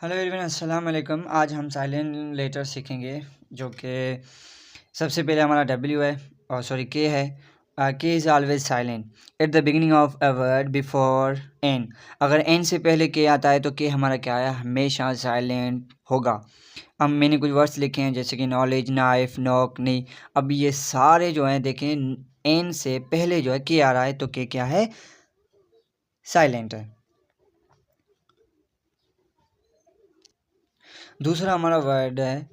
Hello everyone, अस्सलाम वालेकुम। आज हम साइलेंट लेटर सीखेंगे, जो कि सबसे पहले हमारा डब्ल्यू है और सॉरी के है। के is always silent eight the beginning of a word before N. अगर एन से पहले के आता है तो के हमारा क्या है, हमेशा साइलेंट होगा। अब मैंने कुछ वर्ड्स लिखे हैं जैसे कि नॉलेज, नाइफ, नॉक, नी। अब ये सारे जो हैं देखें, एन से पहले जो है के आ रहा है तो के क्या है, साइलेंट है। दूसरा हमारा वर्ड है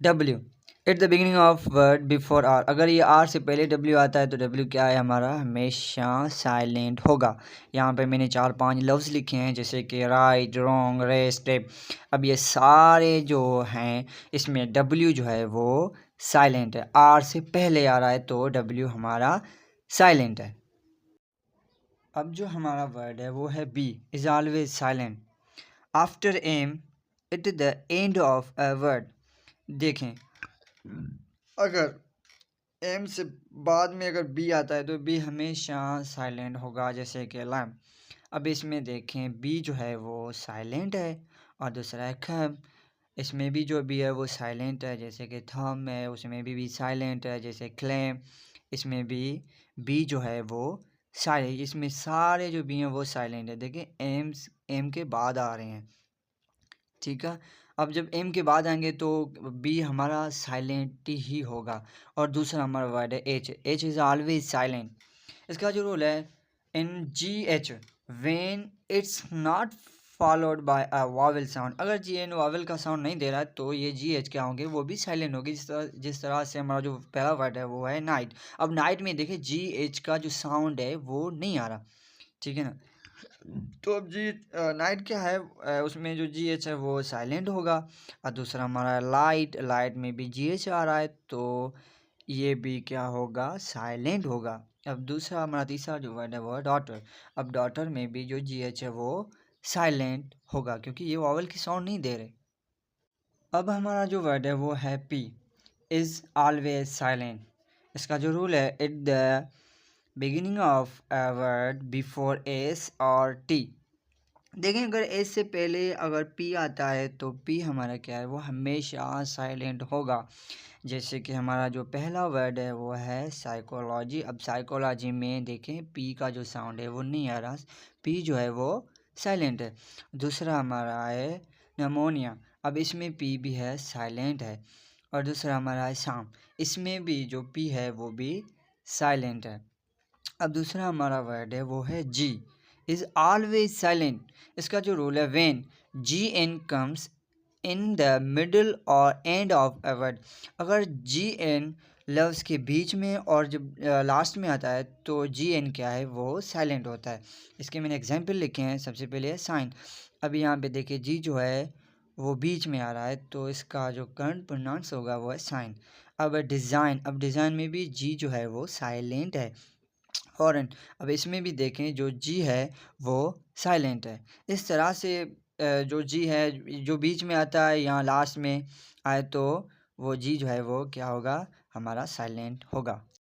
W. At the beginning of word before R. अगर ये आर से पहले डब्ल्यू आता है तो डब्ल्यू क्या है हमारा, हमेशा साइलेंट होगा। यहाँ पे मैंने 4-5 लफ्ज़ लिखे हैं जैसे कि राइट, रॉन्ग, रेस्ट, स्टेप। अब ये सारे जो हैं इसमें डब्ल्यू जो है वो साइलेंट है। आर से पहले आ रहा है तो डब्ल्यू हमारा साइलेंट है। अब जो हमारा वर्ड है वो है B, is always silent after M at the end of a word. देखें, अगर एम से बाद में अगर बी आता है तो बी हमेशा साइलेंट होगा, जैसे कि लैम। अब इसमें देखें बी जो है वो साइलेंट है। और दूसरा है खम, इसमें भी जो बी है वो साइलेंट है, जैसे कि थम है उसमें भी साइलेंट है, जैसे क्लेम। इसमें भी बी जो है वो साइलेंट, इसमें सारे जो बी हैं वो साइलेंट है। देखिए एम के बाद आ रहे हैं, ठीक है। अब जब एम के बाद आएंगे तो बी हमारा साइलेंट ही होगा। और दूसरा हमारा वर्ड है H. H is always silent. इसका जो रूल है, in G H when it's not followed by a vowel sound. अगर जी एन वावल का साउंड नहीं दे रहा है तो ये जी एच क्या होंगे, वो भी साइलेंट होगी। जिस तरह से हमारा जो पहला वर्ड है वो है नाइट। अब नाइट में देखिए जी एच का जो साउंड है वो नहीं आ रहा, ठीक है ना। तो अब जी नाइट क्या है, उसमें जो जी एच है वो साइलेंट होगा। और दूसरा हमारा लाइट, लाइट में भी जी एच आ रहा है तो ये भी क्या होगा, साइलेंट होगा। अब दूसरा हमारा तीसरा जो वर्ड है वो है डॉटर। अब डॉटर में भी जो जी एच है वो साइलेंट होगा क्योंकि ये वॉवल की साउंड नहीं दे रहे। अब हमारा जो वर्ड है वो है पी, इज़ ऑलवेज साइलेंट। इसका जो रूल है, eight the beginning of a word before S और टी। देखें, अगर एस से पहले अगर पी आता है तो पी हमारा क्या है, वो हमेशा साइलेंट होगा। जैसे कि हमारा जो पहला वर्ड है वो है साइकोलॉजी। अब साइकोलॉजी में देखें पी का जो साउंड है वो नहीं आ रहा, पी जो है वो साइलेंट है। दूसरा हमारा है नमोनिया। अब इसमें पी भी है, साइलेंट है। और दूसरा हमारा है शाम, इसमें भी जो पी है वो भी साइलेंट है। अब दूसरा हमारा वर्ड है वो है जी, इज़ ऑलवेज साइलेंट। इसका जो रूल है, when G N comes in the middle और एंड ऑफ अ वर्ड। अगर जी एन लफ्ज़ के बीच में और जब लास्ट में आता है तो जी एन क्या है, वो साइलेंट होता है। इसके मैंने एग्जांपल लिखे हैं। सबसे पहले है साइन। अभी यहाँ पे देखिए जी जो है वो बीच में आ रहा है तो इसका जो करंट प्रोनाउंस होगा वो है साइन। अब डिज़ाइन, अब डिज़ाइन में भी जी जो है वो साइलेंट है। फॉरेन, अब इसमें भी देखें जो जी है वो साइलेंट है। इस तरह से जो जी है जो बीच में आता है या लास्ट में आए तो वो जी जो है वो क्या होगा, हमारा साइलेंट होगा।